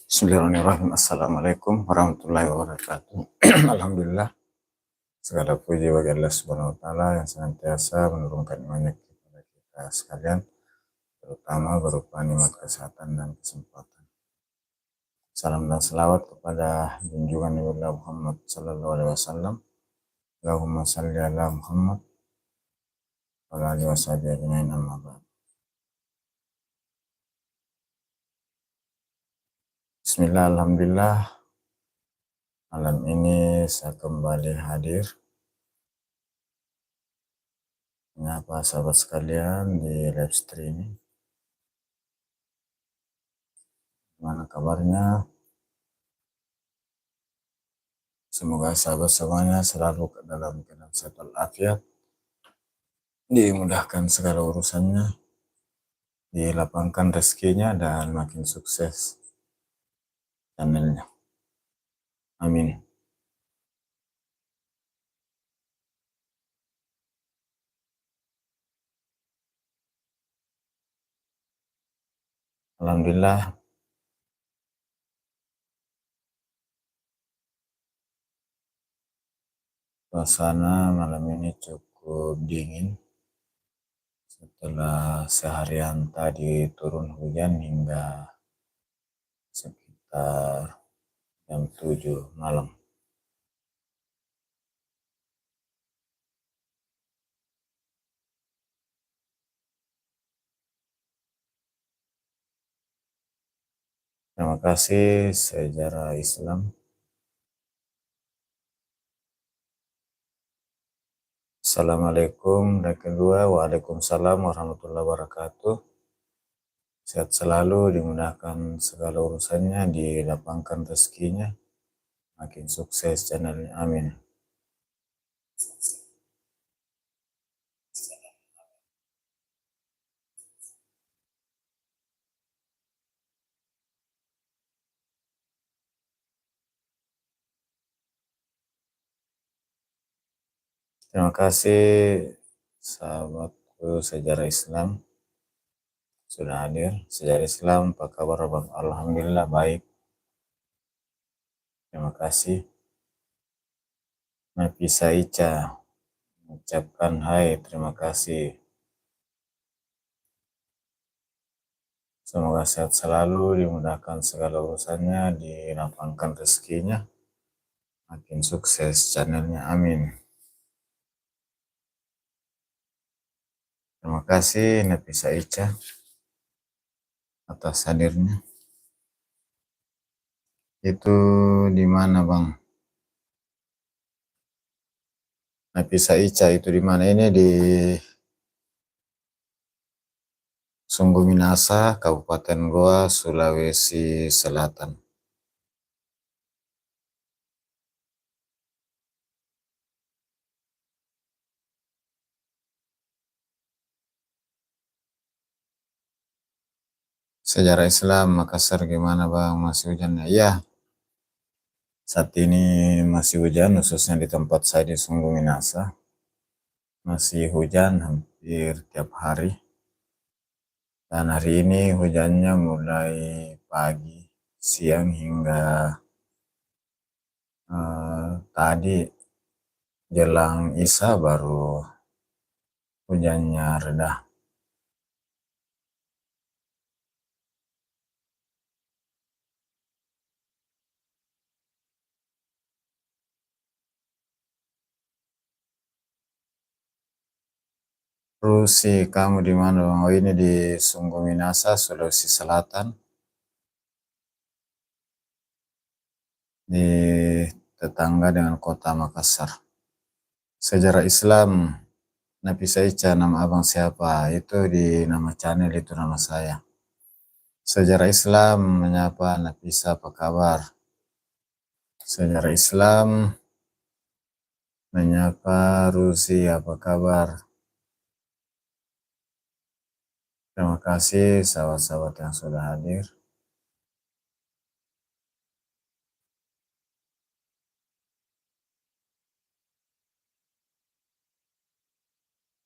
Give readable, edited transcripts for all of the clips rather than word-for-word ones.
Bismillahirrahmanirrahim. Assalamualaikum warahmatullahi wabarakatuh. Alhamdulillah, segala puji bagi Allah Subhanahu wa taala yang senantiasa menurunkan imannya kepada kita sekalian, terutama berupa nikmat kesehatan dan kesempatan. Salam dan selawat kepada junjungan Nabi Muhammad sallallahu alaihi wasallam. Allahumma shalli ala Muhammad wa ala alihi washabihi ajmain, amma ba'd. Bismillah, alhamdulillah. Malam ini saya kembali hadir menyapa sahabat sekalian di live streaming. Gimana kabarnya? Semoga sahabat semuanya selalu dalam keadaan sehat walafiat, dimudahkan segala urusannya, dilapangkan rezekinya, dan makin sukses channelnya. Amin. Alhamdulillah, suasana malam ini cukup dingin setelah seharian tadi turun hujan hingga sekitar jam 7 malam. Terima kasih Sejarah Islam. Assalamualaikum warahmatullahi wabarakatuh. Waalaikumsalam warahmatullahi wabarakatuh. Sehat selalu, dimudahkan segala urusannya, dilapangkan rezekinya, makin sukses channelnya. Amin. Terima kasih sahabatku Sejarah Islam sudah hadir. Sejarah Islam, apa kabar Bang? Alhamdulillah baik. Terima kasih. Nafisa Ica mengucapkan hai, terima kasih. Semoga sehat selalu, dimudahkan segala urusannya, dilapangkan rezekinya, makin sukses channelnya. Amin. Terima kasih Nafisa Ica atas hadirnya. Itu di mana Bang? Nafisa Ica itu di mana? Ini di Sungguh Minasa, Kabupaten Goa, Sulawesi Selatan. Sejarah Islam Makassar gimana Bang? Masih hujan ya? Iya, saat ini masih hujan, khususnya di tempat saya di Sungguh Minasa. Masih hujan hampir tiap hari. Dan hari ini hujannya mulai pagi, siang hingga tadi jelang Isya baru hujannya reda. Rusi, kamu di mana Bang? Oh, ini di Sungguh Minasa, Sulawesi Selatan. Di tetangga dengan kota Makassar. Sejarah Islam, Nafisa Ica, nama abang siapa? Itu di nama channel, itu nama saya. Sejarah Islam menyapa Nafisa, apa kabar? Sejarah Islam menyapa Rusi, apa kabar? Terima kasih sahabat-sahabat yang sudah hadir.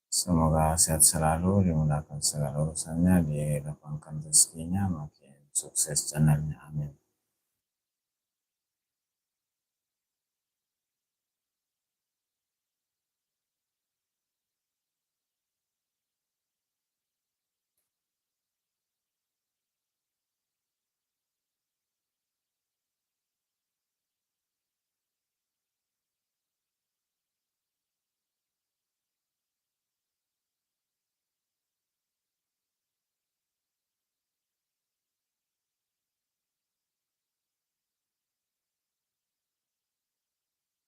Semoga sehat selalu, dimudahkan segala urusannya, dilapangkan rezekinya, makin sukses channelnya. Amin.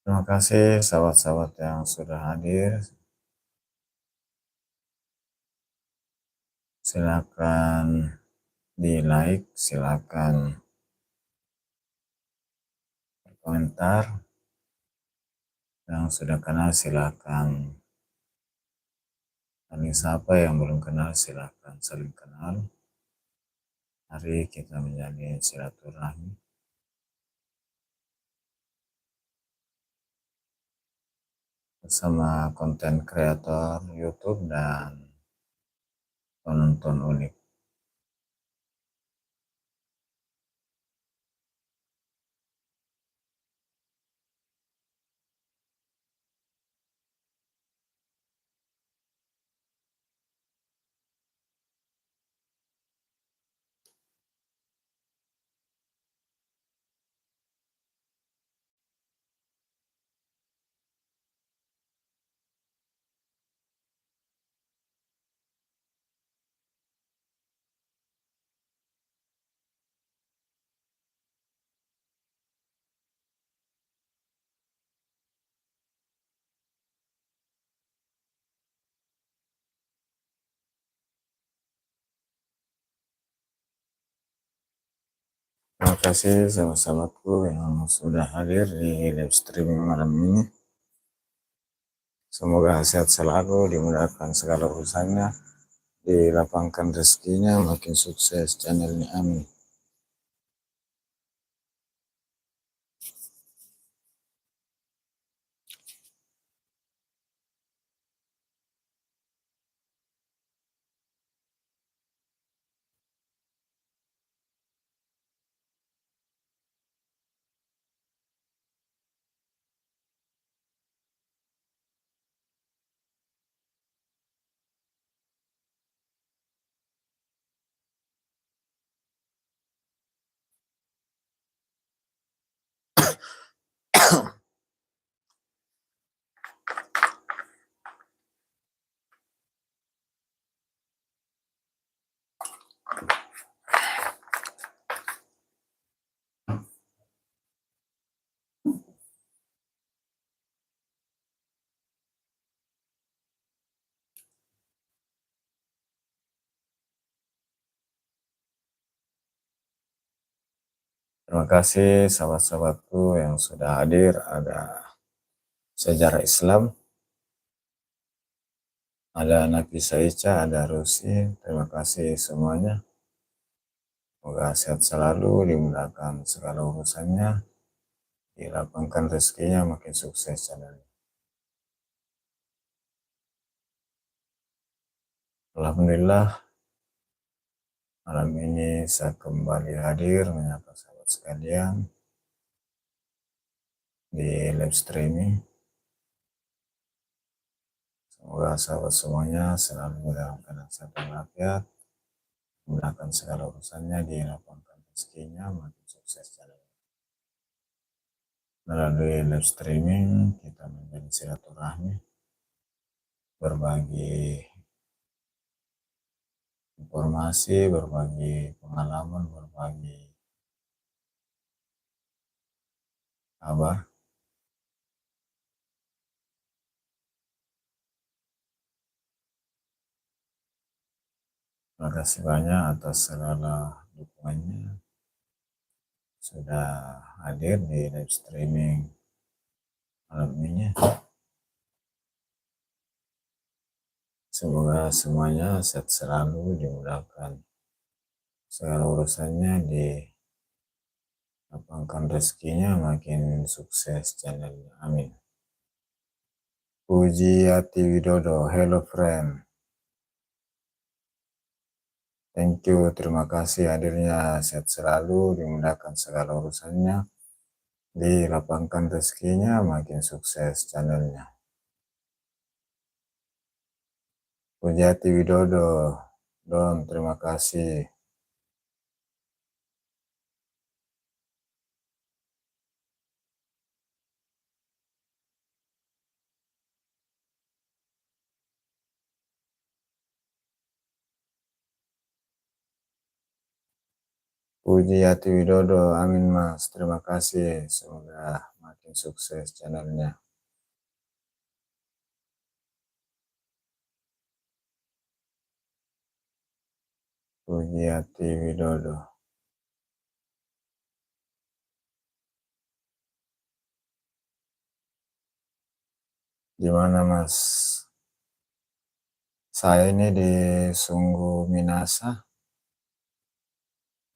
Terima kasih sahabat-sahabat yang sudah hadir. Silakan di like, silakan komentar. Yang sudah kenal silakan saling sapa, yang belum kenal silakan saling kenal. Mari kita menjadi silaturahmi bersama konten kreator YouTube dan penonton unik. Terima kasih sahabat-sahabatku yang sudah hadir di live streaming malam ini. Semoga sehat selalu, dimudahkan segala urusannya, dilapangkan rezekinya, makin sukses channelnya, amin. Terima kasih sahabat-sahabatku yang sudah hadir. Ada sejarah Islam, ada Nafisa Ica, ada Rusi. Terima kasih semuanya. Semoga sehat selalu, dimudahkan segala urusannya, dilapangkan rezekinya, makin sukses channelnya. Alhamdulillah, malam ini saya kembali hadir menyapa sahabat sekalian di live streaming. Semoga sahabat semuanya selalu dalam keadaan sehat dan walafiat, mudahkan segala urusannya, dilapangkan rezekinya, makin sukses channelnya. Melalui live streaming kita menjadi silaturahmi, berbagi informasi, berbagi pengalaman, berbagi kabar. Terima kasih banyak atas segala dukungannya, sudah hadir di live streaming malam ini. Semoga semuanya sehat selalu, dimudahkan segala urusannya, dilapangkan rezekinya, makin sukses channelnya, amin. Puji Hati Widodo, hello friend. Thank you, terima kasih hadirnya, sehat selalu, dimudahkan segala urusannya, dilapangkan rezekinya, makin sukses channelnya. Puji Hati Widodo, Don, terima kasih. Puji Hati Widodo, amin mas, terima kasih. Semoga makin sukses channelnya. Pujiati Widodo. Gimana Mas? Saya ini di Sunggu Minasa,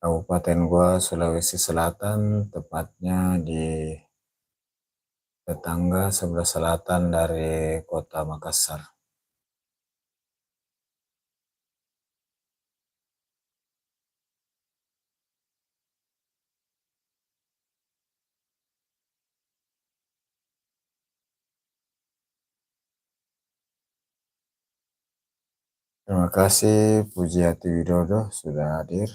Kabupaten Goa, Sulawesi Selatan, tepatnya di tetangga sebelah selatan dari kota Makassar. Terima kasih Pujiati Widodo sudah hadir.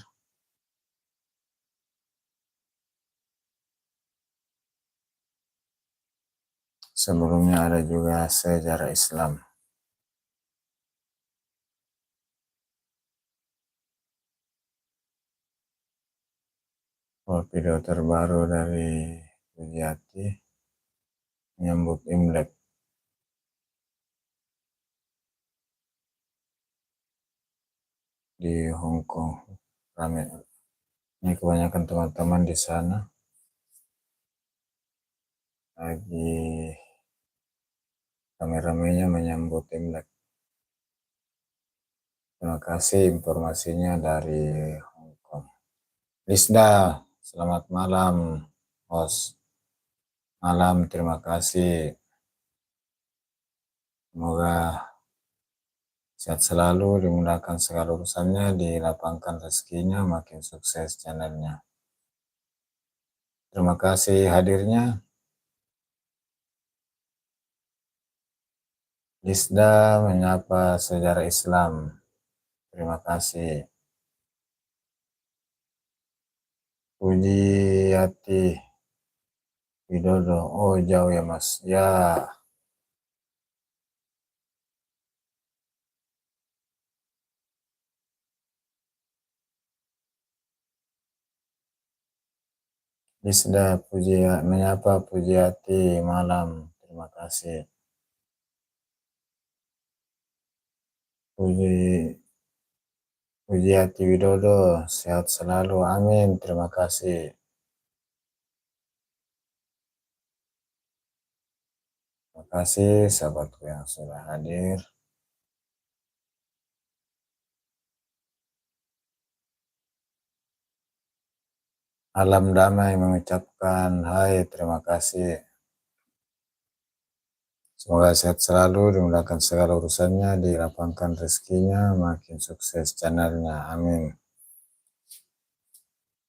Sebelumnya ada juga Sejarah Islam. Video terbaru dari Pujiati menyambut Imlek. Di Hong Kong ramai. Ini kebanyakan teman-teman di sana lagi rame-ramenya menyambut Imlek. Terima kasih informasinya dari Hong Kong. Lisda, selamat malam, host. Malam, terima kasih. Semoga sehat selalu, dimudahkan segala urusannya, dilapangkan rezekinya, makin sukses channelnya. Terima kasih hadirnya. Lisda menyapa Sejarah Islam. Terima kasih. Pujiati Widodo. Oh, jauh ya Mas. Ya, Lisda menyapa Pujiati malam. Terima kasih. Pujiati Widodo, sehat selalu. Amin. Terima kasih. Terima kasih sahabatku yang sudah hadir. Alam Damai mengucapkan hai, terima kasih. Semoga sehat selalu, dimudahkan segala urusannya, dilapangkan rezekinya, makin sukses channelnya. Amin.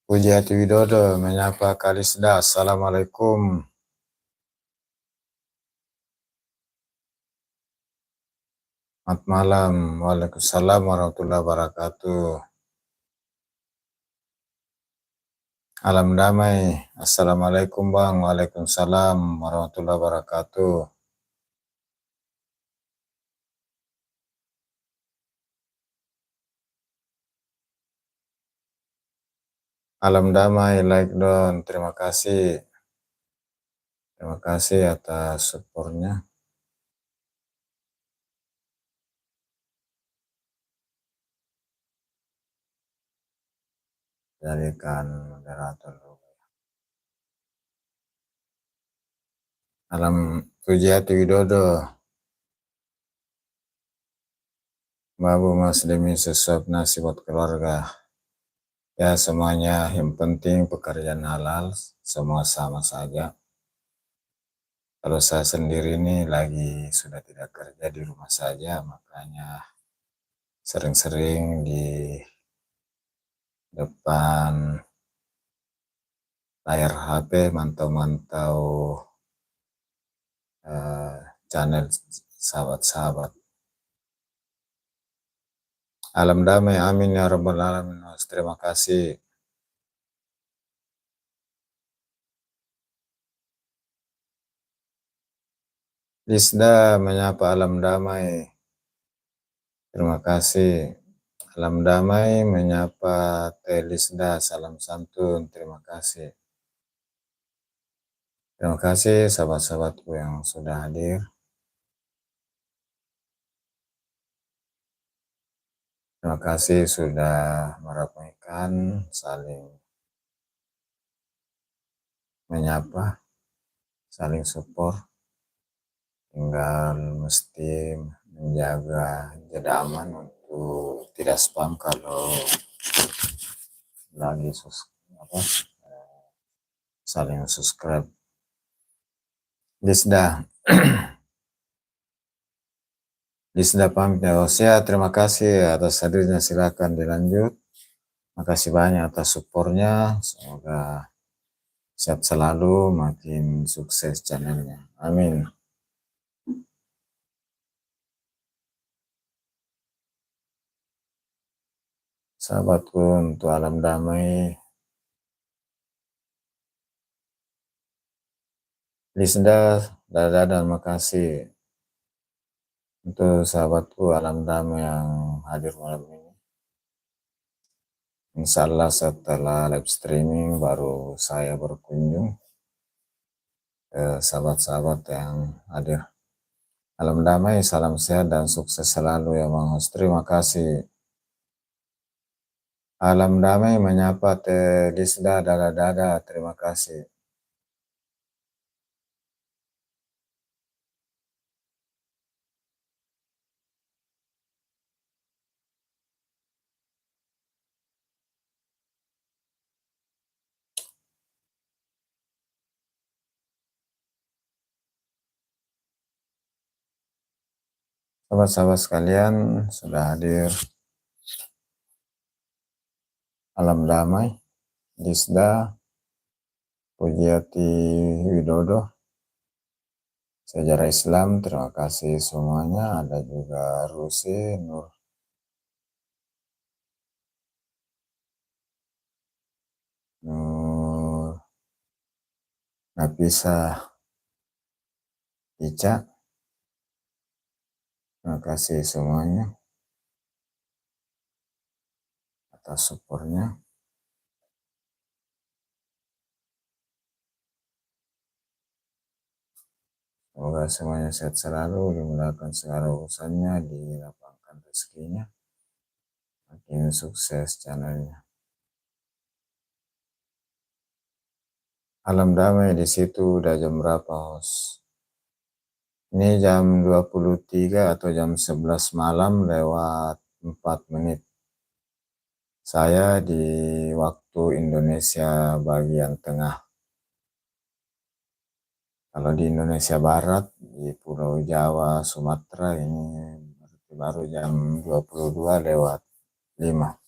Pujiati Widodo menyapa Kalisda. Assalamualaikum. Selamat malam. Waalaikumsalam warahmatullahi wabarakatuh. Alam damai. Assalamualaikum Bang. Waalaikumsalam warahmatullahi wabarakatuh. Alam damai, like dong. Terima kasih. Terima kasih atas supportnya. Jadikan moderator. Alam Pujiati Widodo. Babu Mas demi sesuap nasi buat keluarga. Ya semuanya yang penting pekerjaan halal, semua sama saja. Kalau saya sendiri ini lagi sudah tidak kerja di rumah saja, makanya sering-sering di depan layar HP mantau-mantau channel sahabat-sahabat. Alam damai, amin ya rabbal alamin. Terima kasih. Lisda menyapa alam damai. Terima kasih. Alam damai menyapa Teh Lisda, salam santun. Terima kasih. Terima kasih sahabat-sahabatku yang sudah hadir. Terima kasih sudah meramaikan, saling menyapa, saling support. Tinggal mesti menjaga jeda aman untuk tidak spam kalau lagi saling subscribe. Disda. Disda pamit ya Osia, terima kasih atas hadirnya, silakan dilanjut. Makasih banyak atas supportnya, semoga sehat selalu, makin sukses channelnya. Amin. Sahabatku untuk alam damai, Lisda, dadah dan makasih untuk sahabatku alam damai yang hadir malam ini. Insya Allah setelah live streaming baru saya berkunjung ke sahabat-sahabat yang hadir. Alam damai, salam sehat dan sukses selalu ya Bang Host. Terima kasih. Alam damai menyapa Teh Lisda, dadah, terima kasih. Sahabat-sahabat sekalian sudah hadir. Alam damai, Lisda, Pujiati Widodo, Sejarah Islam, terima kasih semuanya. Ada juga Rusi, Nur Nafisa, Ica, terima kasih semuanya atas supportnya. Semoga semuanya sehat selalu, dimudahkan segala urusannya, dilapangkan rezekinya, makin sukses channelnya. Alam damai di situ udah jam berapa, Host? Ini jam 23 atau jam 11 malam lewat 4 menit. Saya di waktu Indonesia bagian tengah. Kalau di Indonesia Barat, di Pulau Jawa, Sumatera ini baru jam 22 lewat 5.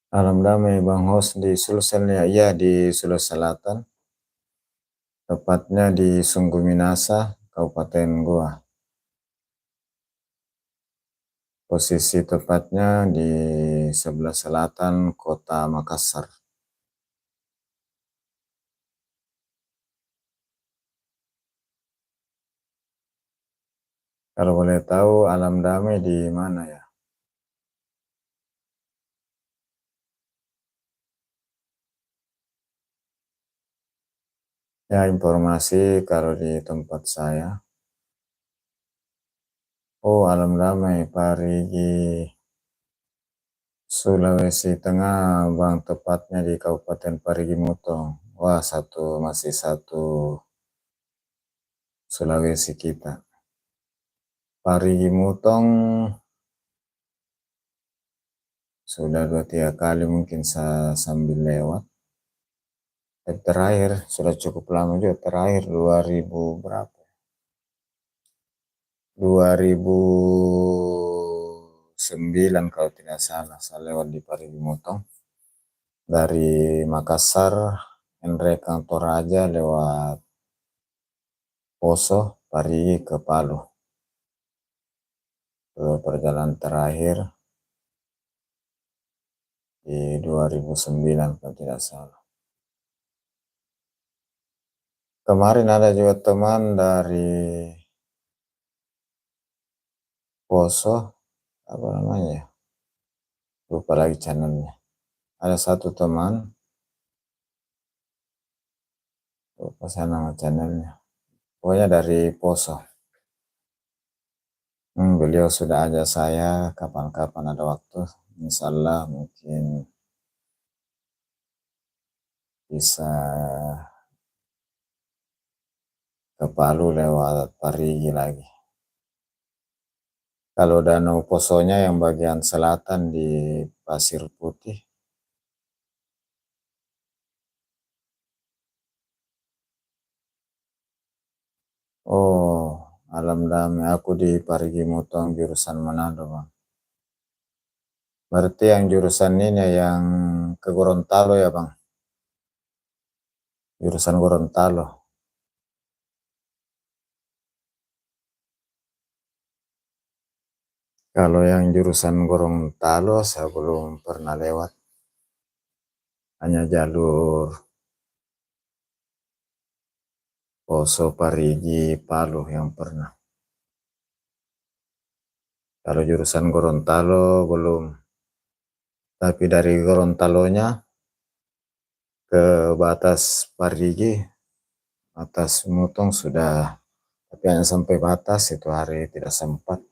Alam damai Bang Host di Sulsel ya, iya di Sulawesi Selatan, tepatnya di Sungguh Minasa, Kabupaten Goa. Posisi tepatnya di sebelah selatan kota Makassar. Kalau boleh tahu alam damai di mana ya? Ya informasi kalau di tempat saya. Oh alam damai Parigi, Sulawesi Tengah, Bang, tepatnya di Kabupaten Parigi Mutong. Wah, masih satu Sulawesi kita. Parigi Mutong sudah 2-3 kali mungkin saya sambil lewat. Terakhir sudah cukup lama juga, terakhir 2000 berapa? 2009 kalau tidak salah, saya lewat di Parigi Mutong. Dari Makassar, Enre Kantor aja lewat Poso, Parigi ke Palu. Ke perjalanan terakhir di 2009 kalau tidak salah. Kemarin ada juga teman dari Poso, apa namanya ya? Lupa lagi channelnya. Ada satu teman, lupa saya nama channelnya. Pokoknya dari Poso. Beliau sudah ajak saya kapan-kapan ada waktu. Insya Allah mungkin bisa ke Palu lewat Parigi lagi. Kalau Danau Posonya yang bagian selatan di Pasir Putih, oh, alam damai. Aku di Parigi Mutong jurusan Manado, Bang. Berarti yang jurusan ini yang ke Gorontalo ya, Bang? Jurusan Gorontalo. Kalau yang jurusan Gorontalo saya belum pernah lewat. Hanya jalur Poso, Parigi, Palu yang pernah. Kalau jurusan Gorontalo belum. Tapi dari Gorontalonya ke batas Parigi, atas Mutong sudah, tapi hanya sampai batas, itu hari tidak sempat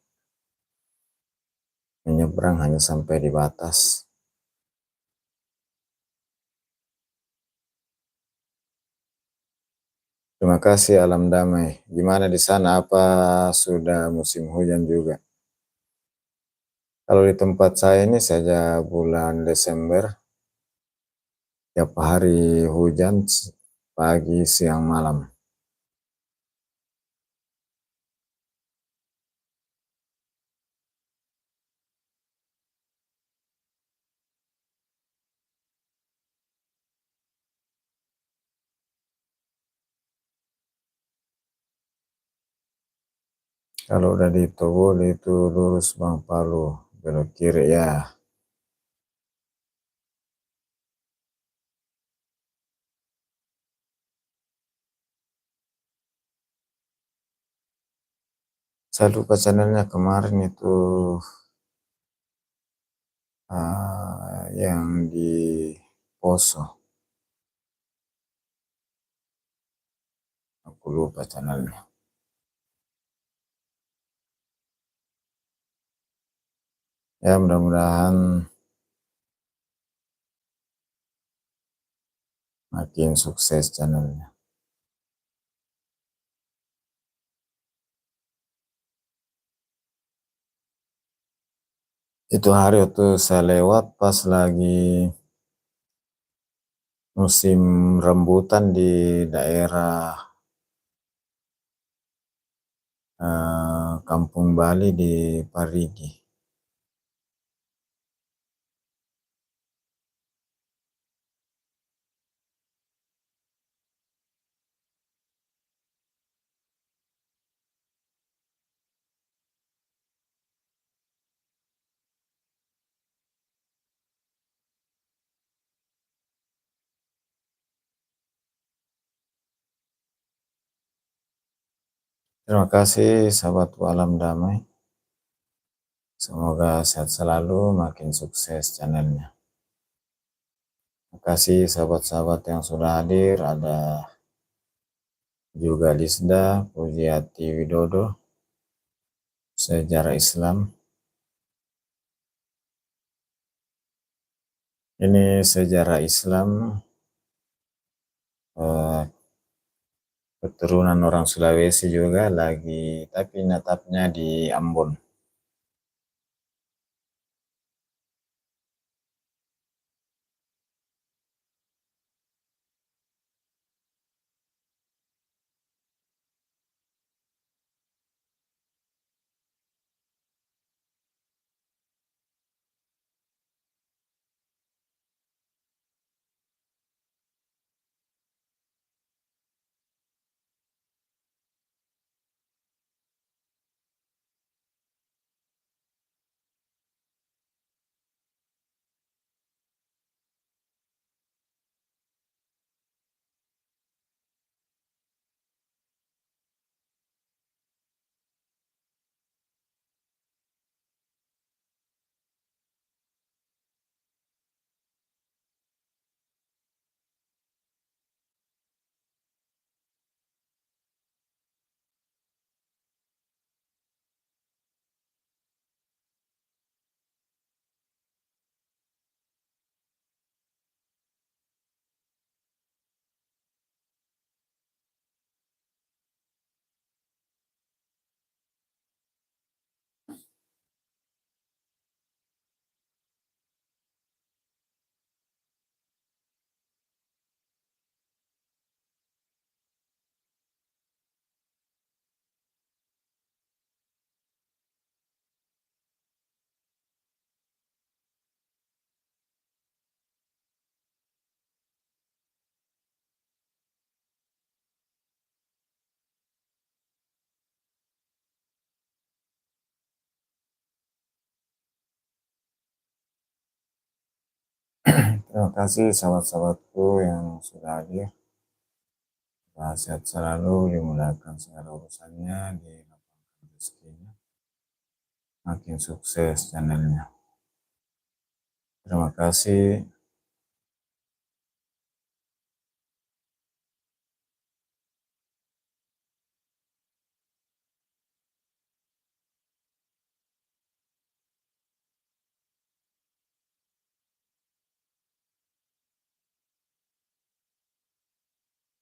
menyeberang, hanya sampai di batas. Terima kasih alam damai. Gimana di sana, apa sudah musim hujan juga? Kalau di tempat saya ini saja bulan Desember, tiap hari hujan, pagi, siang, malam. Kalau udah di Togol itu lurus Bang Palu, belok kiri ya. Saya lupa channelnya kemarin itu yang di Poso. Aku lupa channelnya. Ya mudah-mudahan makin sukses channelnya. Itu hari waktu saya lewat pas lagi musim rambutan di daerah Kampung Bali di Parigi. Terima kasih sahabat alam damai. Semoga sehat selalu, makin sukses channelnya. Terima kasih sahabat-sahabat yang sudah hadir. Ada juga Lisda, Pujiati Widodo, Sejarah Islam. Ini sejarah Islam, keturunan orang Sulawesi juga lagi, tapi natapnya di Ambon. Terima kasih sahabat-sahabatku yang sudah hadir. Sehat selalu, dimudahkan segala urusannya, dilapangkan rezekinya, makin sukses channelnya. Terima kasih.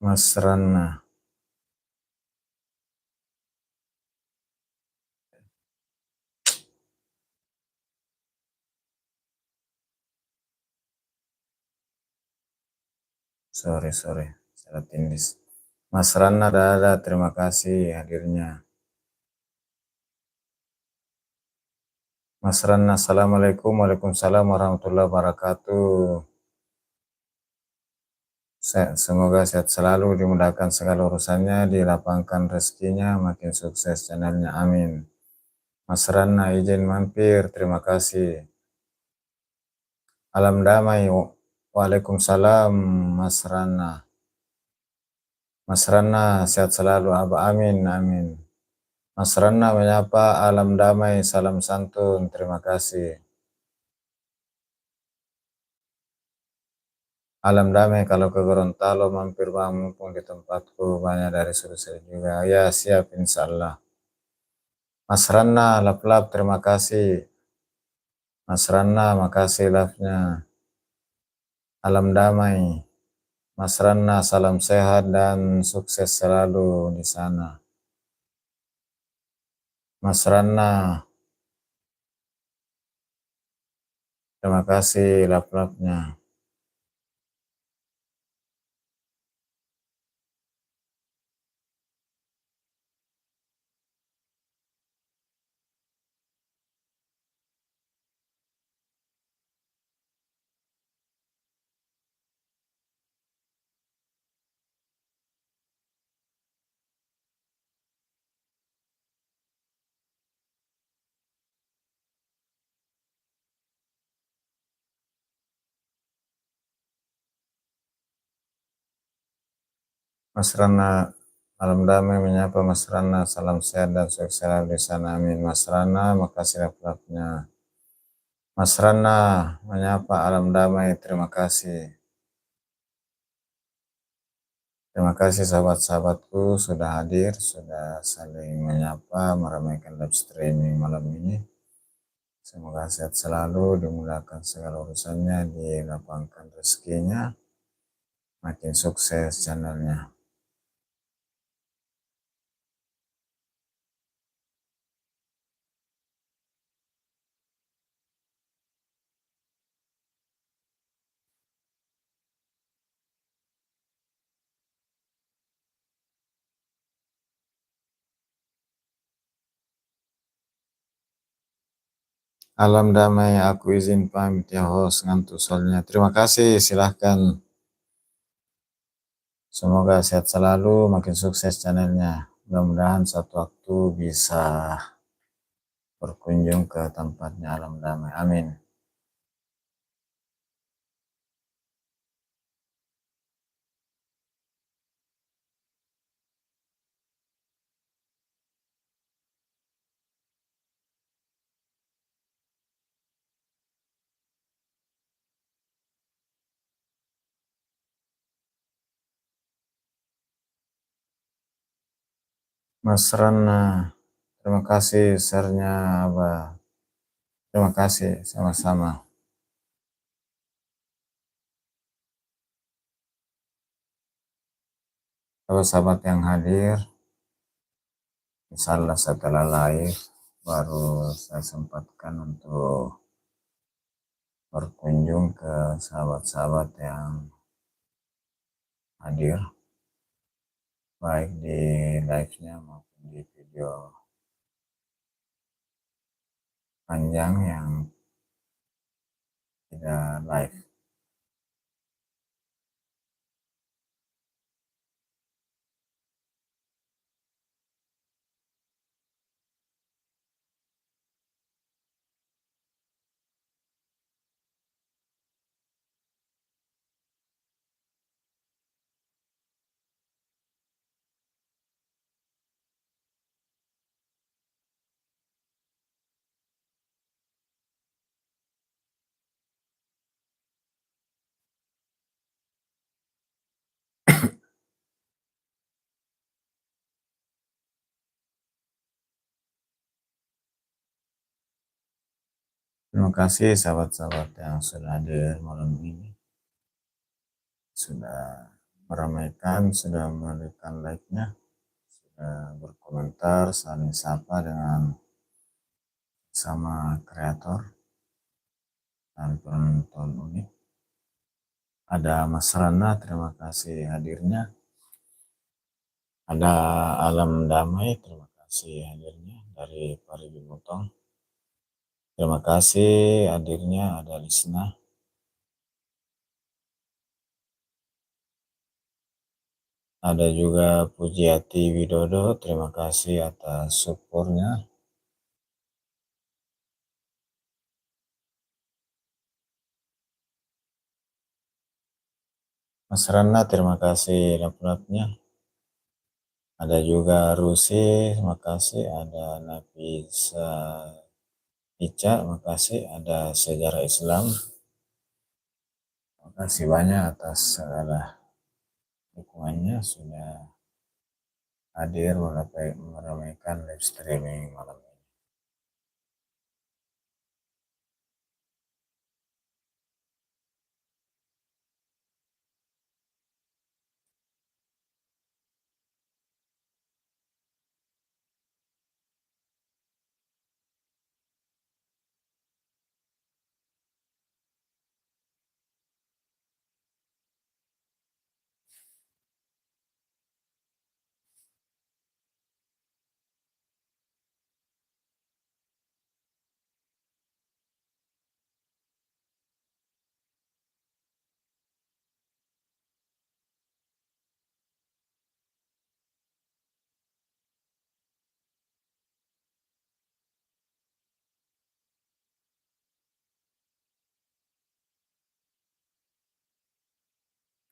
Mas Rana. Sorry, salah tindis. Mas Rana ada, terima kasih hadirnya. Mas Rana, Assalamualaikum, Waalaikumsalam warahmatullahi wabarakatuh. Semoga sehat selalu, dimudahkan segala urusannya, dilapangkan rezekinya, makin sukses channelnya, amin. Mas Rana izin mampir, terima kasih. Alam damai, waalaikumsalam Mas Rana. Mas Rana sehat selalu, Abah, amin, amin. Mas Rana menyapa, alam damai, salam santun, terima kasih. Alam damai kalau ke Gorontalo mampir bang, mumpung di tempatku banyak dari sudut juga. Ya siap insya Allah. Mas Rana lap-lap terima kasih. Mas Rana makasih lapnya. Alam damai. Mas Rana salam sehat dan sukses selalu di sana. Mas Rana terima kasih lap-lapnya. Mas Rana, alam damai menyapa Mas Rana, salam sehat dan sukses selalu di sana, amin. Mas Rana, makasih lap-lapnya. Mas Rana menyapa alam damai, terima kasih. Terima kasih sahabat-sahabatku sudah hadir, sudah saling menyapa, meramaikan live streaming malam ini. Semoga sehat selalu, dimudahkan segala urusannya, dilapangkan rezekinya, makin sukses channelnya. Alam damai, aku izin pamit ya host, ngantuk soalnya. Terima kasih, silahkan. Semoga sehat selalu, makin sukses channelnya. Mudah-mudahan suatu waktu bisa berkunjung ke tempatnya alam damai. Amin. Mas Rana, terima kasih share-nya, Abah. Terima kasih, sama-sama. Sahabat-sahabat yang hadir, insya Allah setelah live baru saya sempatkan untuk berkunjung ke sahabat-sahabat yang hadir, baik di live-nya maupun di video panjang yang tidak live. Terima kasih sahabat-sahabat yang sudah hadir malam ini, sudah meramaikan, sudah memberikan like-nya, sudah berkomentar, saling sapa dengan sama kreator dan penonton unik. Ada Mas Rana, terima kasih hadirnya. Ada Alam Damai, terima kasih hadirnya dari Parigi Motong. Terima kasih hadirnya ada Lisna. Ada juga Pujiati Widodo, terima kasih atas supportnya. Mas Rana, terima kasih dapatnya. Ada juga Rusi, terima kasih. Ada Nafisa Ica, terima kasih. Ada Sejarah Islam. Terima kasih banyak atas segala dukungannya sudah hadir meramaikan live streaming malam ini.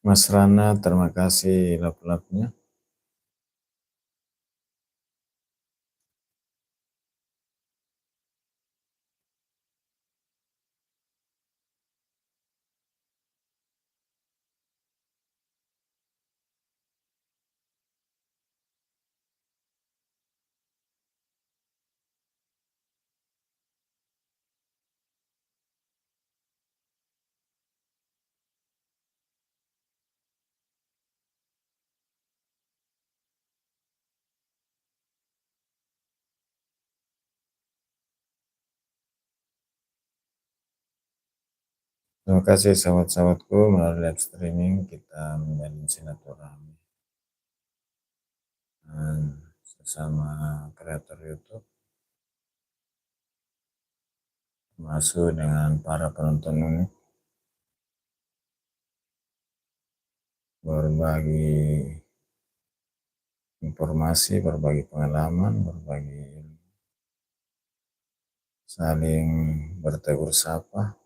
Mas Rana, terima kasih lap-lapnya. Terima kasih sahabat-sahabatku, melalui live streaming kita menjalin silaturahmi dan sesama kreator YouTube, termasuk dengan para penonton unik, berbagi informasi, berbagi pengalaman, berbagi saling bertegur sapa,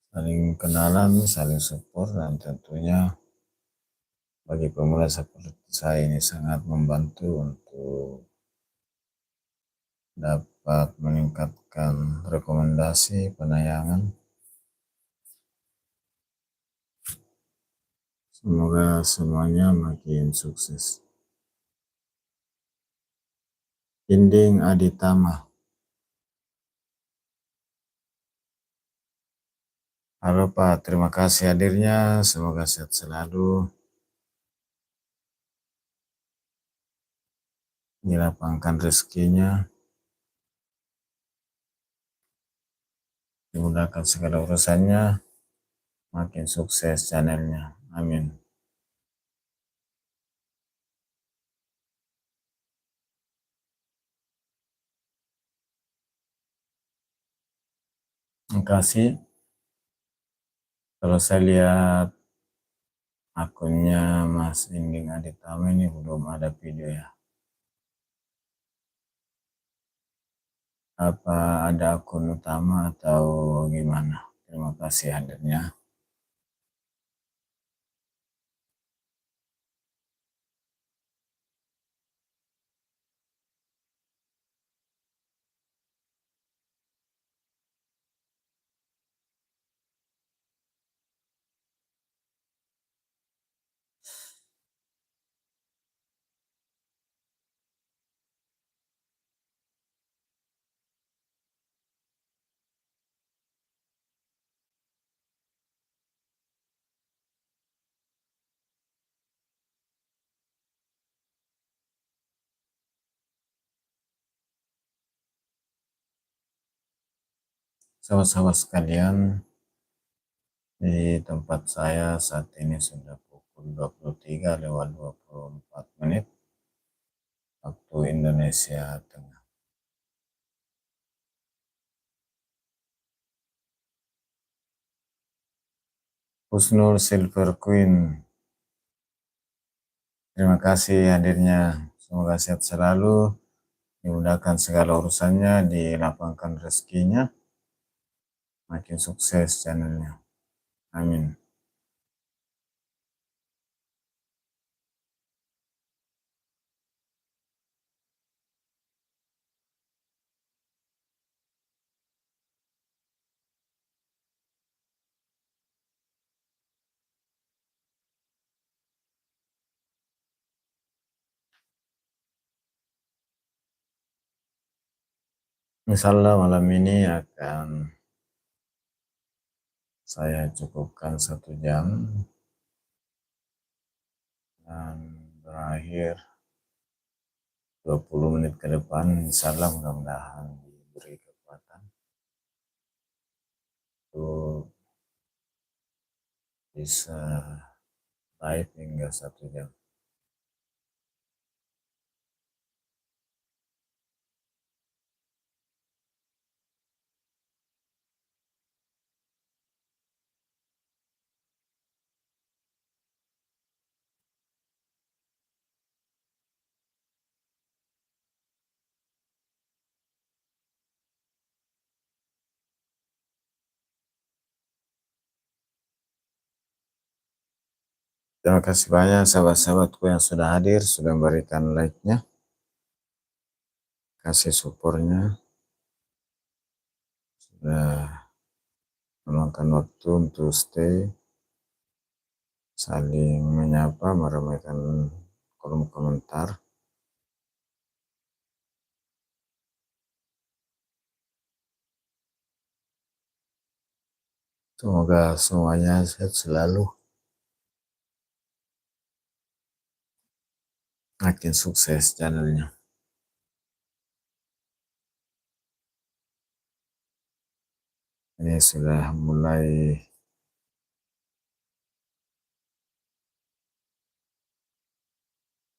saling kenalan, saling support, dan tentunya bagi pemula seperti saya ini sangat membantu untuk dapat meningkatkan rekomendasi penayangan. Semoga semuanya makin sukses. Inding Aditama. Halo Pak, terima kasih hadirnya. Semoga sehat selalu. Dilapangkan rezekinya. Dimudahkan segala urusannya. Makin sukses channelnya. Amin. Terima kasih. Kalau saya lihat akunnya Mas Inding Aditama ini belum ada video ya. Apa ada akun utama atau gimana? Terima kasih hadirnya. Sahabat-sahabat sekalian, di tempat saya saat ini sudah pukul 23 lewat 24 menit waktu Indonesia Tengah. Husnul Silver Queen, terima kasih hadirnya. Semoga sehat selalu, dimudahkan segala urusannya, dilapangkan rezekinya, makin sukses channelnya. Amin. Insyaallah malam ini akan saya cukupkan 1 jam dan berakhir 20 menit ke depan. Insyaallah mudah-mudahan diberi kekuatan untuk bisa live hingga 1 jam. Terima kasih banyak sahabat-sahabatku yang sudah hadir, sudah memberikan like-nya, kasih supportnya, sudah meluangkan waktu untuk stay, saling menyapa, meramaikan kolom komentar. Semoga semuanya sehat selalu, makin sukses channelnya. Ini sudah mulai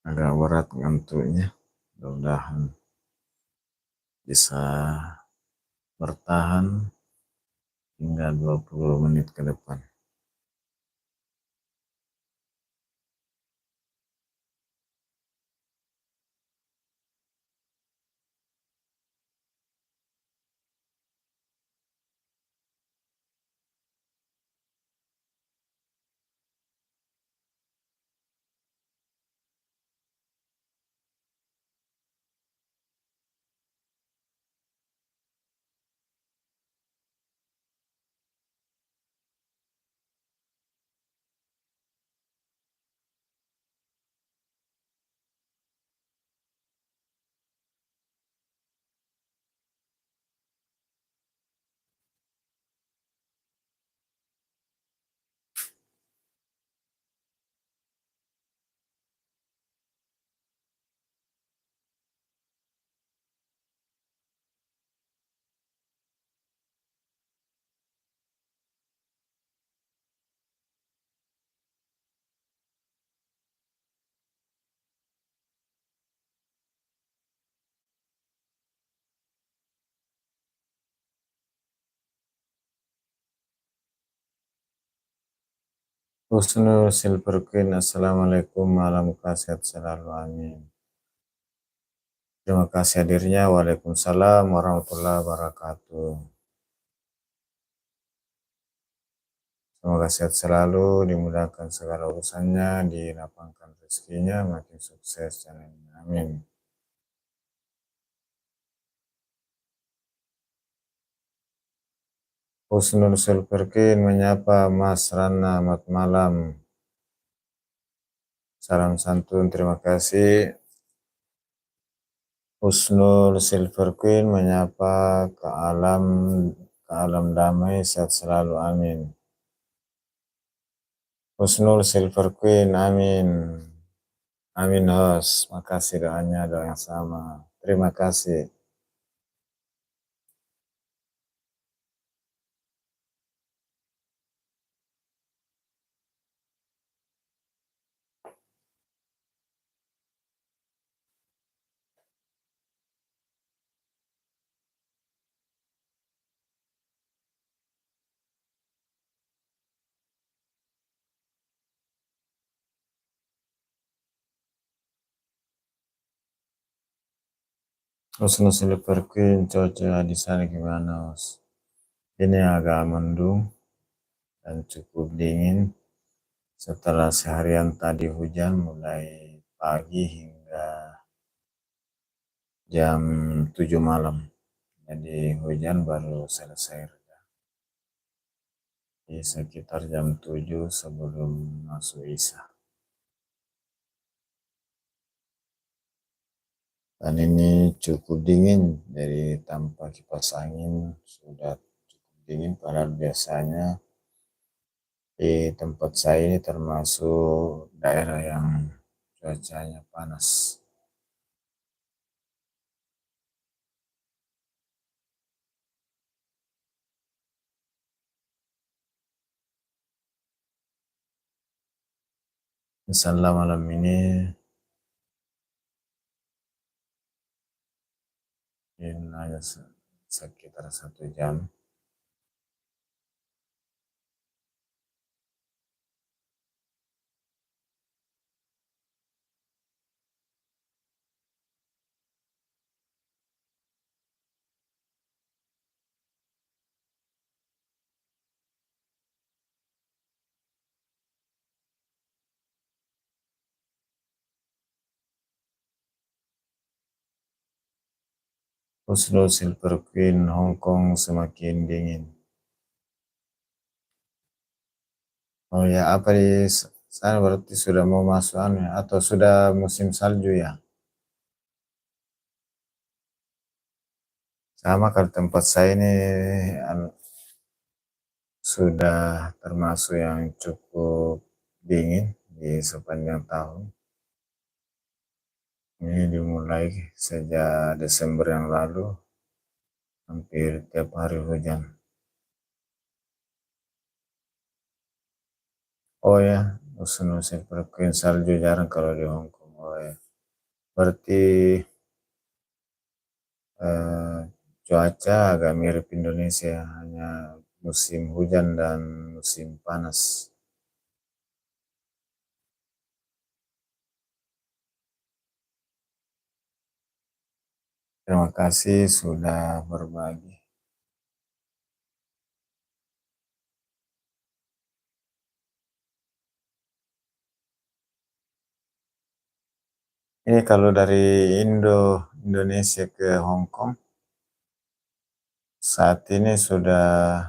agak berat ngantuknya, mudah-mudahan bisa bertahan hingga 20 menit ke depan. Husnul Silver Queen, Assalamualaikum, malam sehat selalu, amin. Terima kasih hadirnya, Waalaikumsalam warahmatullahi wabarakatuh. Semoga sehat selalu, dimudahkan segala urusannya, dilapangkan rezekinya, makin sukses channelnya, amin. Husnul Silver Queen menyapa Mas Rana, selamat malam. Salam santun, terima kasih. Husnul Silver Queen menyapa ke alam damai, sehat selalu, amin. Husnul Silver Queen, amin. Amin host, makasih doanya, doa yang sama. Terima kasih. Terus Silver Queen, cuaca di sana gimana, Os? Ini agak mendung dan cukup dingin. Setelah seharian tadi hujan mulai pagi hingga jam 7 malam. Jadi hujan baru selesai di sekitar jam 7 sebelum masuk Isya. Dan ini cukup dingin, dari tanpa kipas angin sudah cukup dingin, padahal biasanya di tempat saya ini termasuk daerah yang cuacanya panas. Misalnya malam ini hanya sekitar 1 jam. Oslo Silver Queen, Hong Kong semakin dingin. Oh ya, apa di sana berarti sudah mau masuk ya, atau sudah musim salju ya? Sama kalau tempat saya ini sudah termasuk yang cukup dingin di sepanjang tahun. Ini dimulai sejak Desember yang lalu, hampir tiap hari hujan. Oh ya, musim perkiraan salju jarang kalau di Hong Kong. Oh ya, berarti eh, cuaca agak mirip Indonesia, hanya musim hujan dan musim panas. Terima kasih sudah berbagi. Ini kalau dari Indonesia ke Hong Kong, saat ini sudah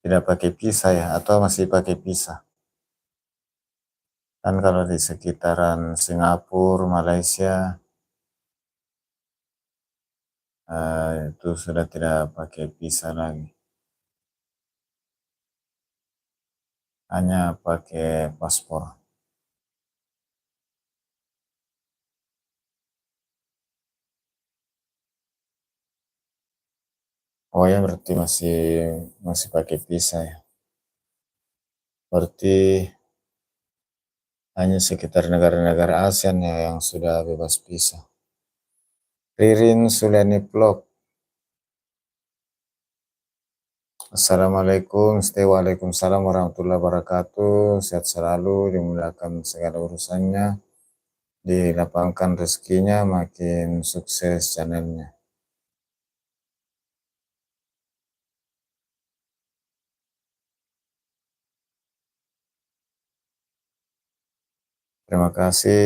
tidak pakai visa ya, atau masih pakai visa? Kan kalau di sekitaran Singapura, Malaysia, itu sudah tidak pakai visa lagi, hanya pakai paspor. Oh ya, berarti masih masih pakai visa ya. Berarti hanya sekitar negara-negara ASEAN ya yang sudah bebas visa. Ririn Suliani Plok. Assalamualaikum, Waalaikumsalam warahmatullahi wabarakatuh. Sehat selalu, dimudahkan segala urusannya, dilapangkan rezekinya, makin sukses channelnya. Terima kasih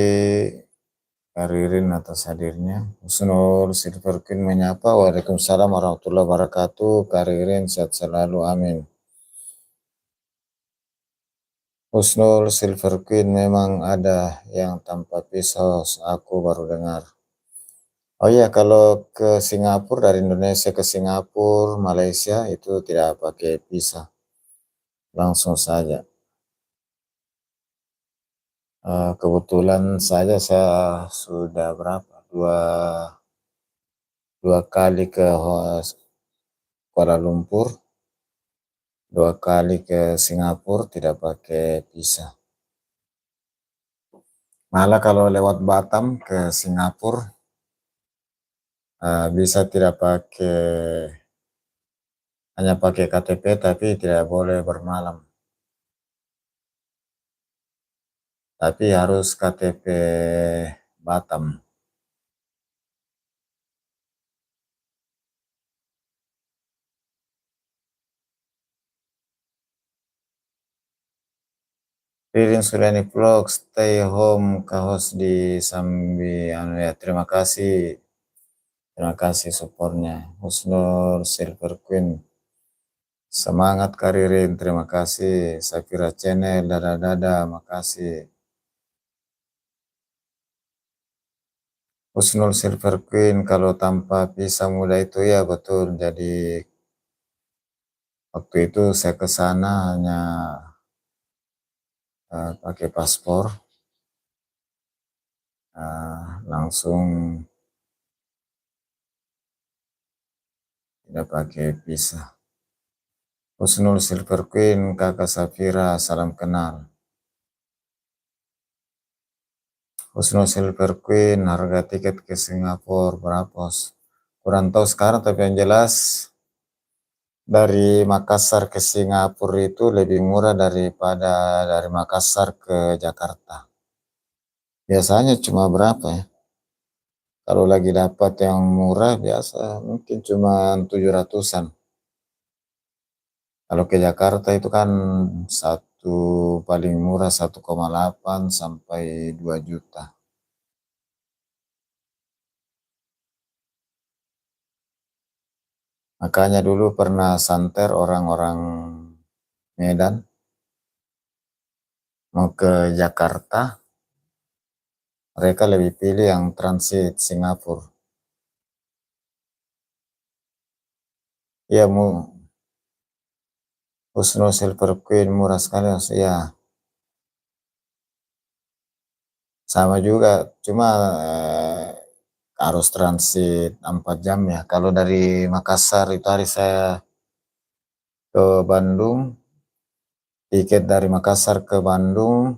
Kak Ririn atas hadirnya. Husnul Silver Queen menyapa. Waalaikumsalam warahmatullahi wabarakatuh. Kak Ririn sehat selalu, amin. Husnul Silver Queen, memang ada yang tanpa pisau, aku baru dengar. Oh iya, kalau ke Singapura, dari Indonesia ke Singapura, Malaysia itu tidak pakai visa, langsung saja. Kebetulan saja saya sudah berapa? Dua kali ke Kuala Lumpur, 2 kali ke Singapura tidak pakai visa. Malah kalau lewat Batam ke Singapura, bisa tidak pakai, hanya pakai KTP tapi tidak boleh bermalam. Tapi harus KTP Batam. Ririn Suryani Vlog, stay home, host di Sambi, ya, terima kasih. Terima kasih supportnya. Husnul Silver Queen. Semangat Karirin, terima kasih. Safira Channel, dada-dada, makasih. Husnul Silver Queen, kalau tanpa visa muda itu ya betul. Jadi waktu itu saya ke sana hanya pakai paspor, langsung tidak pakai visa. Husnul Silver Queen, kakak Safira, salam kenal. Husnul Silver Queen, harga tiket ke Singapura berapa? Kurang tahu sekarang, tapi yang jelas dari Makassar ke Singapura itu lebih murah daripada dari Makassar ke Jakarta. Biasanya cuma berapa ya? Kalau lagi dapat yang murah biasa mungkin cuma 700-an. Kalau ke Jakarta itu kan satu paling murah 1,8 sampai 2 juta. Makanya dulu pernah santer orang-orang Medan mau ke Jakarta, mereka lebih pilih yang transit Singapura. Ya, Husnul Silver Queen murah sekali, ya sama juga, cuma harus transit 4 jam ya. Kalau dari Makassar itu hari saya ke Bandung, tiket dari Makassar ke Bandung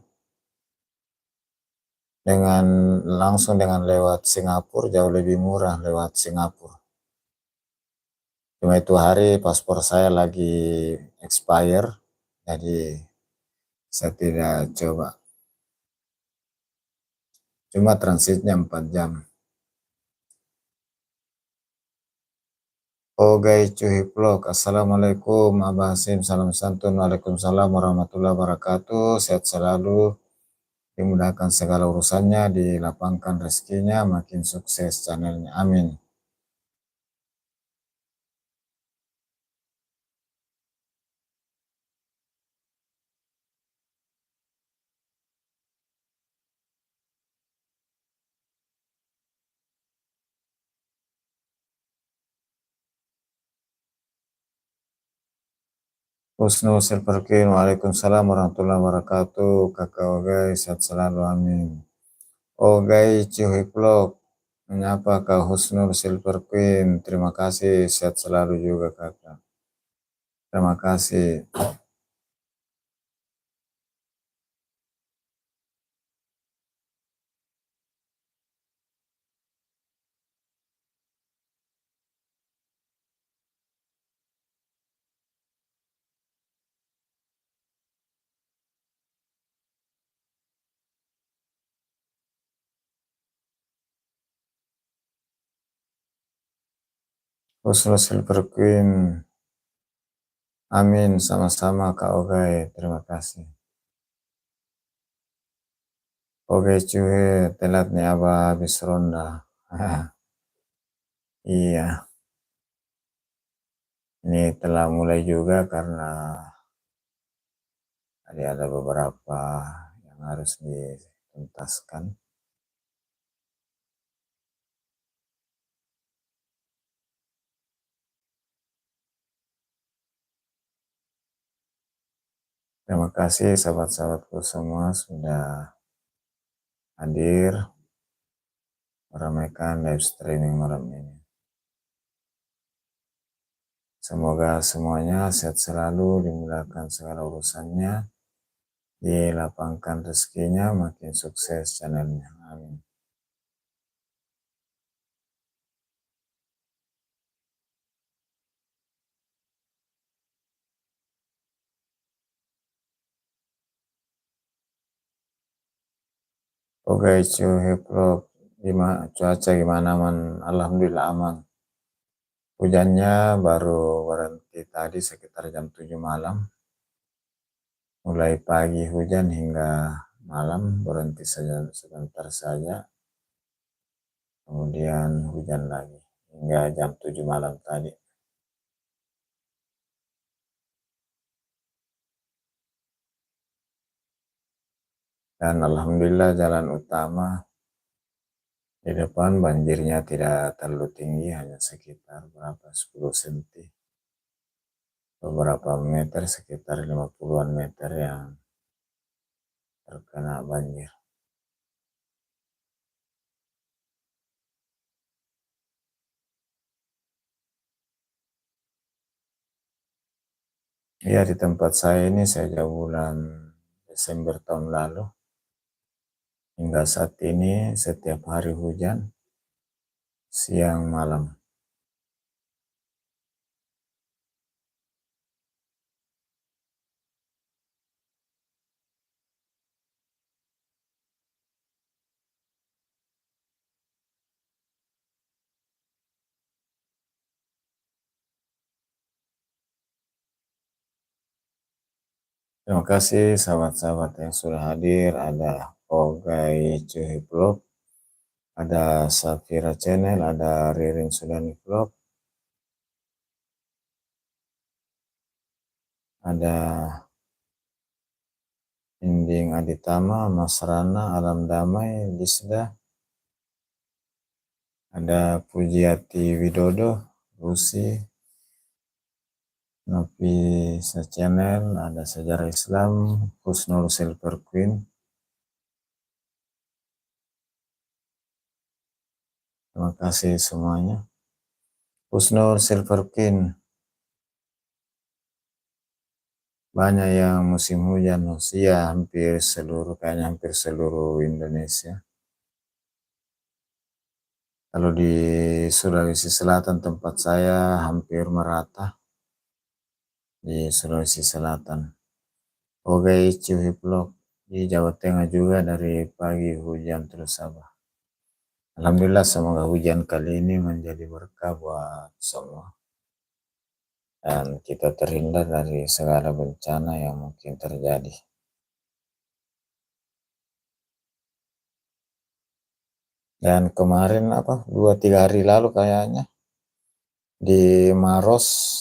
dengan langsung dengan lewat Singapura jauh lebih murah lewat Singapura. Cuma itu hari paspor saya lagi expire, jadi saya tidak coba. Cuma transitnya 4 jam. Ogai Cuhi Vlog, Assalamualaikum Abah Hasim, salam santun, Waalaikumsalam warahmatullahi wabarakatuh, sehat selalu, dimudahkan segala urusannya, dilapangkan rezekinya, makin sukses channelnya, amin. Husnul Silver Queen, Waalaikumsalam warahmatullahi wabarakatuh, kakak Ogai, sehat selalu, amin. Ogai Cuhi Vlog, menyapa Kak Husnul Silver Queen, terima kasih, sehat selalu juga kakak. Terima kasih. Husnul Silver Queen, amin, sama-sama Kak Ogai, terima kasih. Ogai cuy, telat nih Abah habis ronda. Iya, ini telah mulai juga karena ada beberapa yang harus dituntaskan. Terima kasih sahabat-sahabatku semua sudah hadir meramaikan live streaming malam ini. Semoga semuanya sehat selalu, dimudahkan segala urusannya, dilapangkan rezekinya, makin sukses channelnya. Amin. Oke, cuy, bro, gimana cuaca gimana man? Alhamdulillah aman. Hujannya baru berhenti tadi sekitar jam 7 malam. Mulai pagi hujan hingga malam berhenti saja sebentar saja, kemudian hujan lagi hingga jam 7 malam tadi. Dan alhamdulillah jalan utama di depan banjirnya tidak terlalu tinggi, hanya sekitar berapa 10 cm. Beberapa meter, sekitar 50-an meter yang terkena banjir. Ya, di tempat saya ini sejak bulan Desember tahun lalu hingga saat ini setiap hari hujan, siang malam. Terima kasih sahabat-sahabat yang sudah hadir. Ada Ogai Cuhi Vlog, ada Safira Channel, ada Ririn Sudani Vlog, ada Inding Aditama, Mas Rana, Alam Damai, Disda, ada Pujiati Widodo, Lucy, Nopi Channel, ada Sejarah Islam, Husnul Silver Queen. Terima kasih semuanya. Husnul Silver Queen, banyak yang musim hujan, ya kayaknya hampir seluruh Indonesia. Kalau di Sulawesi Selatan tempat saya hampir merata di Sulawesi Selatan. Oke, Cuhi Vlog di Jawa Tengah juga dari pagi hujan terus Sabah. Alhamdulillah, semoga hujan kali ini menjadi berkah buat semua. Dan kita terhindar dari segala bencana yang mungkin terjadi. Dan kemarin 2-3 hari lalu kayaknya di Maros,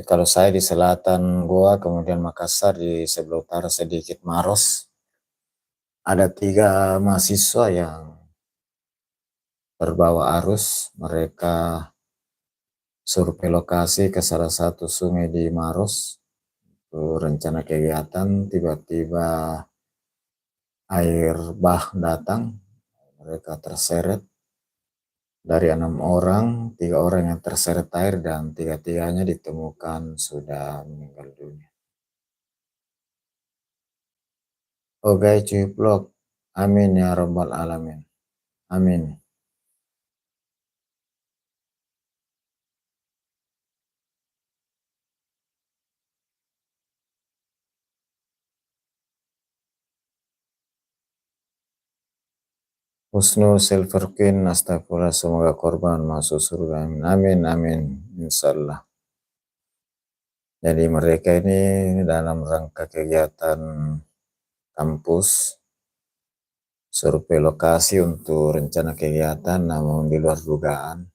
kalau saya di selatan Goa, kemudian Makassar di sebelah utara sedikit Maros, ada 3 mahasiswa yang terbawa arus. Mereka survei lokasi ke salah satu sungai di Maros, rencana kegiatan, tiba-tiba air bah datang, mereka terseret. Dari 6 orang, 3 orang yang terseret air dan 3-tiganya ditemukan sudah meninggal dunia. Oke, cuy vlog. Amin ya rabbal alamin. Amin. Husnul Silver Queen, astagfirullah, semoga korban masuk surga. Amin, amin, amin. Insyaallah. Jadi mereka ini dalam rangka kegiatan kampus, survei lokasi untuk rencana kegiatan, namun di luar dugaan.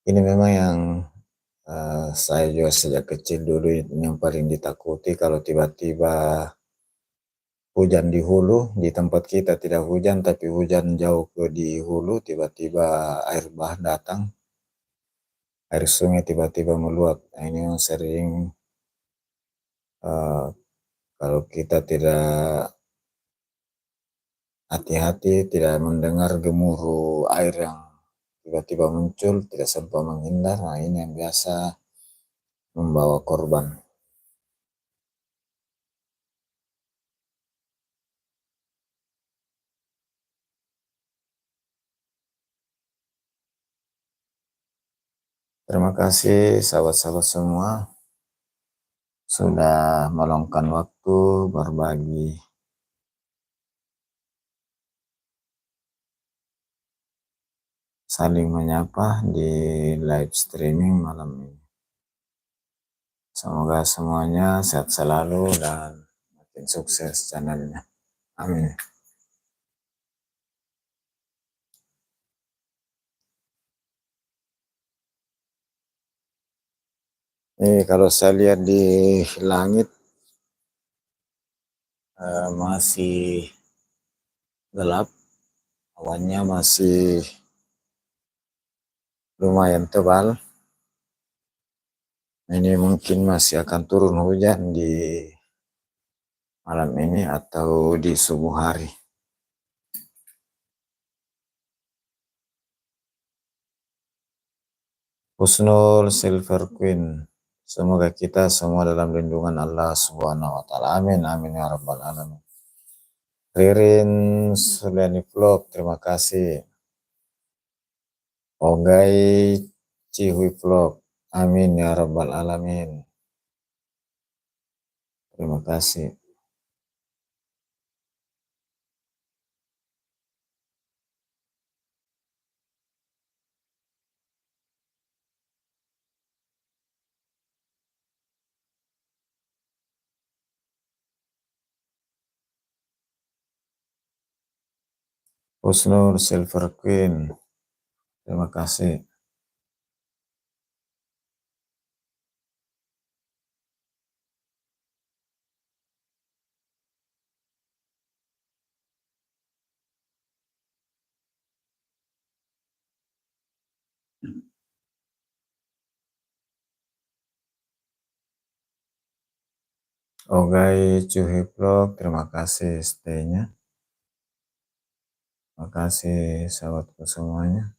Ini memang yang saya juga sejak kecil dulu yang paling ditakuti kalau tiba-tiba hujan di hulu. Di tempat kita tidak hujan, tapi hujan jauh ke di hulu, tiba-tiba air bah datang, air sungai tiba-tiba meluap. Nah, ini yang sering kalau kita tidak hati-hati, tidak mendengar gemuruh air yang tiba-tiba muncul, tidak sempat menghindar, nah ini yang biasa membawa korban. Terima kasih sahabat-sahabat semua sudah meluangkan waktu berbagi saling menyapa di live streaming malam ini. Semoga semuanya sehat selalu dan makin sukses channelnya. Amin. Kalau saya lihat di langit masih gelap, awannya masih lumayan tebal. Ini mungkin masih akan turun hujan di malam ini atau di subuh hari. Husnul Silver Queen. Semoga kita semua dalam lindungan Allah Subhanahu wa taala. Amin amin ya rabbal alamin. Ririn Suliani Vlog, terima kasih. Ogai Cihui Vlog. Amin ya rabbal alamin. Terima kasih. Husnul Silver Queen. Terima kasih. Ogai Cihui Vlog, terima kasih stay-nya. Terima kasih sahabatku semuanya.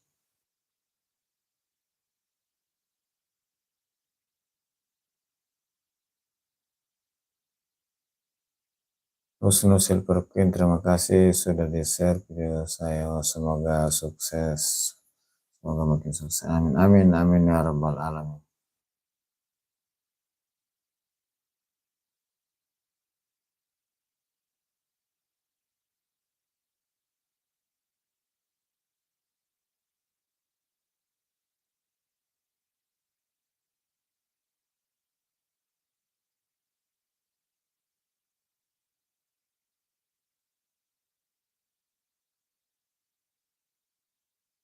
Husnul Silver Queen, terima kasih sudah di-share video saya. Semoga sukses. Semoga makin sukses. Amin. Amin. Amin ya rabbal alamin.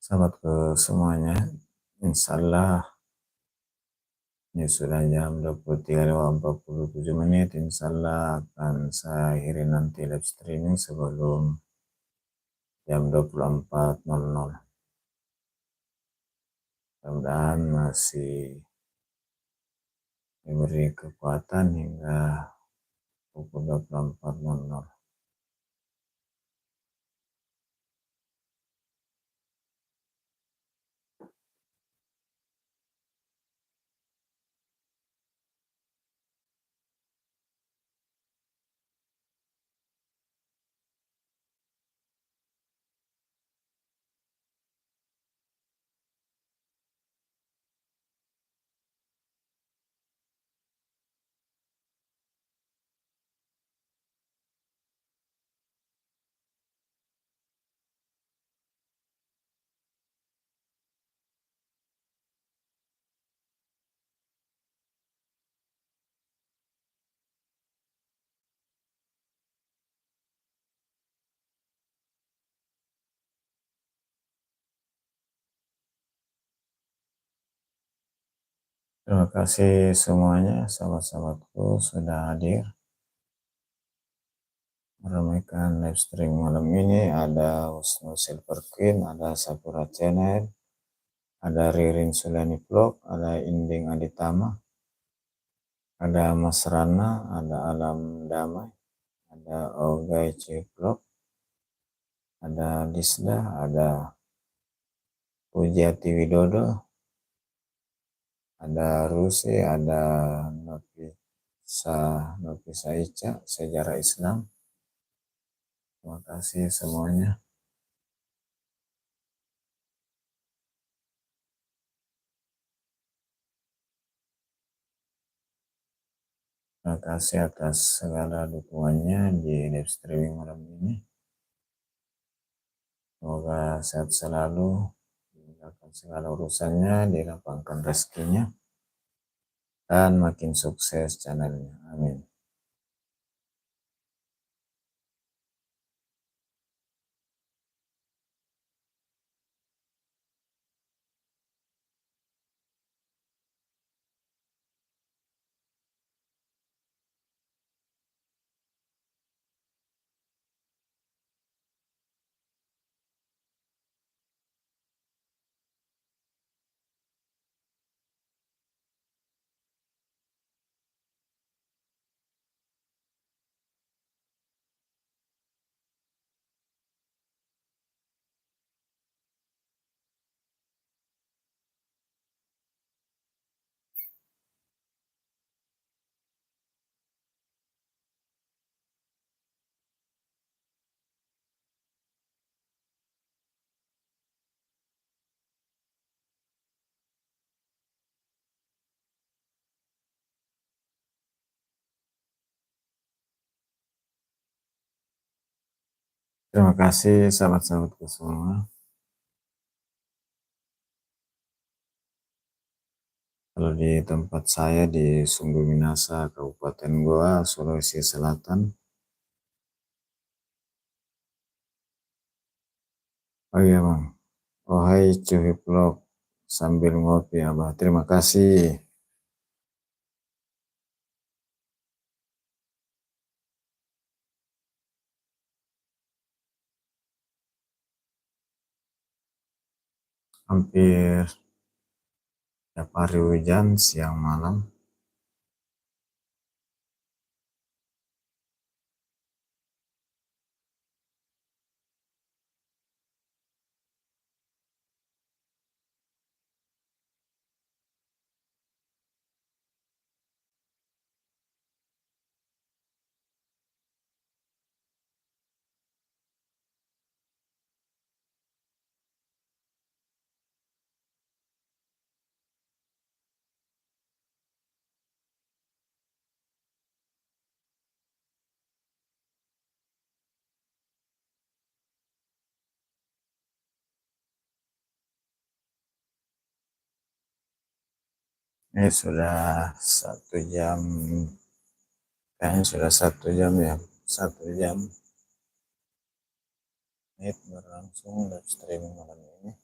Sahabatku semuanya, insya Allah ini sudah jam 23.47. Insya Allah akan saya akhiri nanti live streaming sebelum jam 24.00. Mudah-mudahan masih diberi kekuatan hingga pukul 24.00. Terima kasih semuanya, sahabat-sahabatku sudah hadir meramaikan live stream malam ini. Ada Husnul Silver Queen, ada Sakura Channel, ada Ririn Suliani Vlog, ada Inding Aditama, ada Mas Rana, ada Alam Damai, ada Ogai C Vlog, ada Disda, ada Pujiati Widodo, ada Rusi, ada Nofisa Ica, Sejarah Islam. Terima kasih semuanya. Terima kasih atas segala dukungannya di live streaming malam ini. Semoga sehat selalu, dimudahkan segala urusannya, dilapangkan rezekinya. dan makin sukses channelnya. Amin. Terima kasih sahabat-sahabatku semua. Kalau di tempat saya di Sumbu Minasa, Kabupaten Goa, Sulawesi Selatan. Oh iya bang. Oh hai cuy vlog sambil ngopi abah. Terima kasih. Hampir tiap hari hujan siang malam. Ini sudah 1 jam, kayaknya sudah 1 jam ya, 1 jam menit berlangsung live streaming malam ini.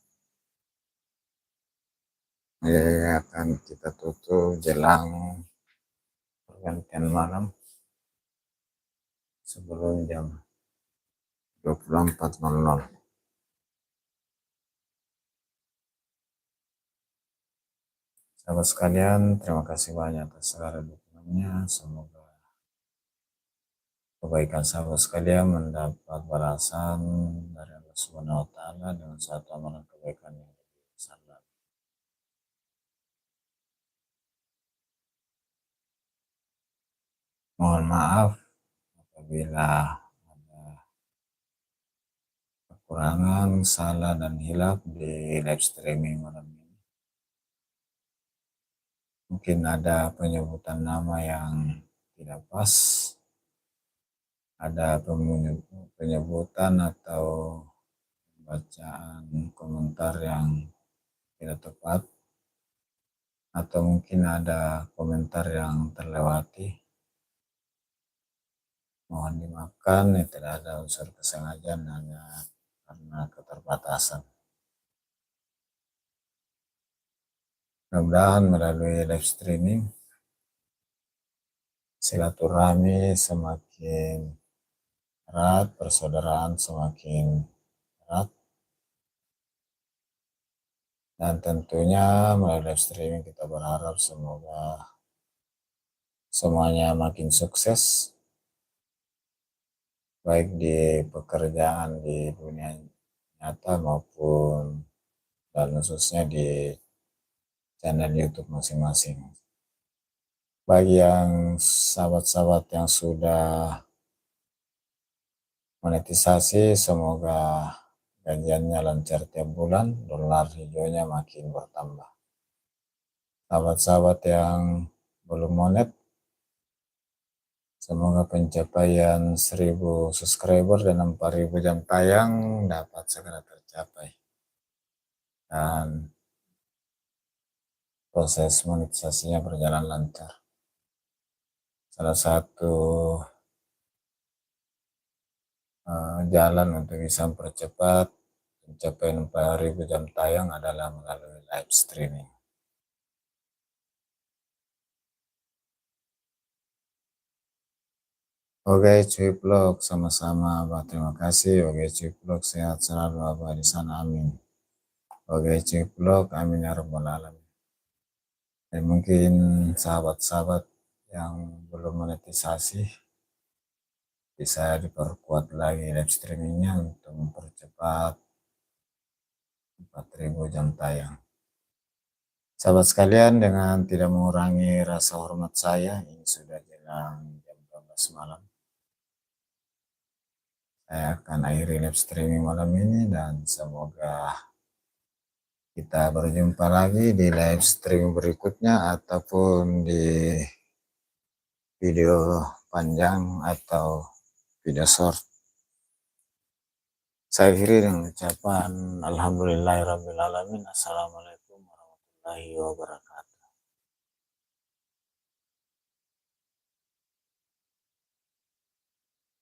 Ya, akan kita tutup jelang pergantian malam sebelum jam 24.00. Sahabat sekalian, terima kasih banyak atas segala dukungannya. Semoga kebaikan sahabat sekalian mendapat balasan dari Allah Subhanahu wa taala dengan satu amalan kebaikan yang lebih besar lagi. Mohon maaf apabila ada kekurangan, salah dan hilaf di live streaming malam ini. Mungkin ada penyebutan nama yang tidak pas, ada penyebutan atau bacaan komentar yang tidak tepat, atau mungkin ada komentar yang terlewati. Mohon dimaafkan, ya, tidak ada unsur kesengajaan, hanya karena keterbatasan. Mudah-mudahan melalui live streaming silaturahmi semakin erat, persaudaraan semakin erat, dan tentunya melalui live streaming kita berharap semoga semuanya makin sukses, baik di pekerjaan di dunia nyata maupun dan khususnya di channel YouTube masing-masing. Bagi yang sahabat-sahabat yang sudah monetisasi, semoga gajiannya lancar tiap bulan, dolar hijaunya makin bertambah. Sahabat-sahabat yang belum monet, semoga pencapaian 1000 subscriber dan 4000 jam tayang dapat segera tercapai. Dan proses monetisasinya berjalan lancar. Salah satu jalan untuk bisa mempercepat pencapaian 4.000 jam tayang adalah melalui live streaming. Oke cuy vlog, sama-sama Abah, terima kasih. Oke cuy vlog, sehat selalu Abah di sana, amin. Oke cuy vlog, amin ya rabbal alamin. Dan mungkin sahabat-sahabat yang belum monetisasi bisa diperkuat lagi live streamingnya untuk mempercepat 4.000 jam tayang. Sahabat sekalian, dengan tidak mengurangi rasa hormat saya, ini sudah jelang jam 12 malam. Saya akan akhiri live streaming malam ini dan semoga kita berjumpa lagi di live streaming berikutnya ataupun di video panjang atau video short. Saya akhiri dengan ucapan alhamdulillahirabbil alamin. Assalamualaikum warahmatullahi wabarakatuh.